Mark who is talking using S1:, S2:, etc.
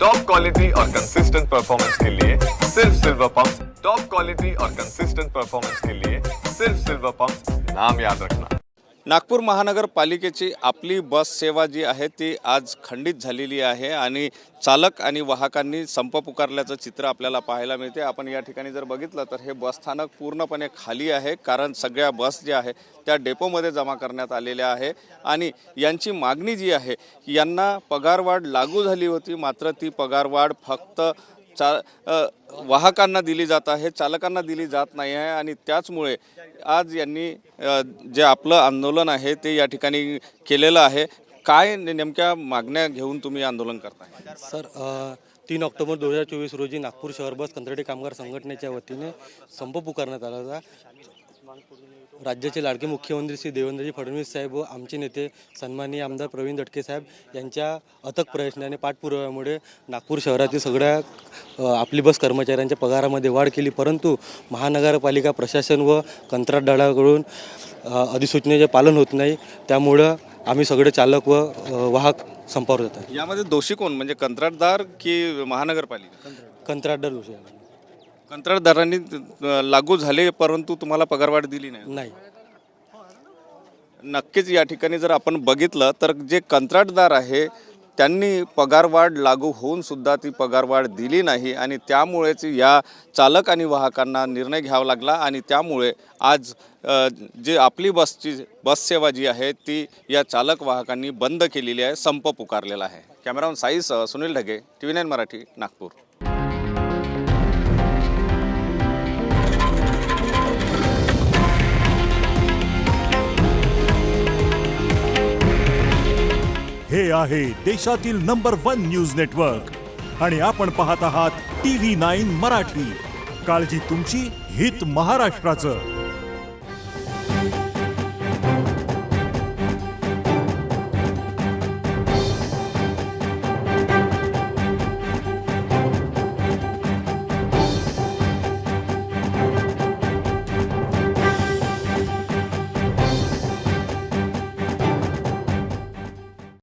S1: Top quality और consistent performance के लिए सिर्फ सिल्वर पंप। टॉप क्वालिटी और कंसिस्टेंट परफॉर्मेंस के लिए सिर्फ सिल्वर पंप, नाम याद रखना।
S2: नागपूर महानगरपालिकेची आपली बस सेवा जी आहे ती आज खंडित झालेली आहे आणि चालक आणि वाहकांनी संप पुकारल्याचं चित्र आपल्याला पाहायला मिळते। आपण या ठिकाणी जर बघितलं तर हे बस स्थानक पूर्णपणे खाली आहे, कारण सगळ्या बस ज्या आहे त्या डेपोमध्ये जमा करण्यात आलेल्या आहे आणि यांची मागणी जी आहे यांना पगारवाढ लागू झाली होती, मात्र ती पगारवाढ फक्त वाहकांना दिली जात आहे, चालकांना दिली जात नाही आहे आणि त्याचमुळे आज यांनी जे आपलं आंदोलन आहे ते या ठिकाणी केलेलं आहे। काय नेमक्या मागण्या घेऊन तुम्ही आंदोलन करताय?
S3: सर 3 ऑक्टोबर 2024 रोजी नागपूर शहर बस कंत्राटी कामगार संघटनेच्या वतीने संप पुकारण्यात आला होता। राज्याचे लाडके मुख्यमंत्री श्री देवेंद्रजी फडणवीस साहेब व आमचे नेते सन्माननीय आमदार प्रवीण दटके साहेब यांच्या अथक प्रयत्नाने पाठपुराव्यामुळे नागपूर शहरातील सगळ्या आपली बस कर्मचाऱ्यांच्या पगारामध्ये वाढ केली, परंतु महानगरपालिका प्रशासन व कंत्राटदाराकडून अधिसूचनेचे पालन होत नाही। त्यामुळं आम्ही सगळे चालक व वाहक संपावर जातात।
S2: यामध्ये दोषी कोण, म्हणजे कंत्राटदार की महानगरपालिका?
S3: कंत्राटदार दोषी आहे।
S2: कंत्राटदारांनी लागू झाले परंतु तुम्हाला पगारवाढ दिली नाही। नक्कीच या ठिकाणी जर आपण बघितलं तर जे कंत्राटदार आहे त्यांनी पगारवाढ लागू होऊन सुद्धा ती पगारवाढ दिली नाही आणि त्यामुळेच या चालक आणि वाहकांना निर्णय घ्यावा लागला आणि त्यामुळे आज जे आपली बस सेवा जी आहे ती या चालक वाहकांनी बंद केलेली आहे, संप पुकारलेला आहे। कॅमेरामन साईसह सुनील ढगे, TV9 मराठी, नागपूर।
S4: हे आहे देशातील नंबर 1 न्यूज नेटवर्क आणि आपण पाहत आहात TV9 मराठी। काळजी तुमची, हित महाराष्ट्राचं।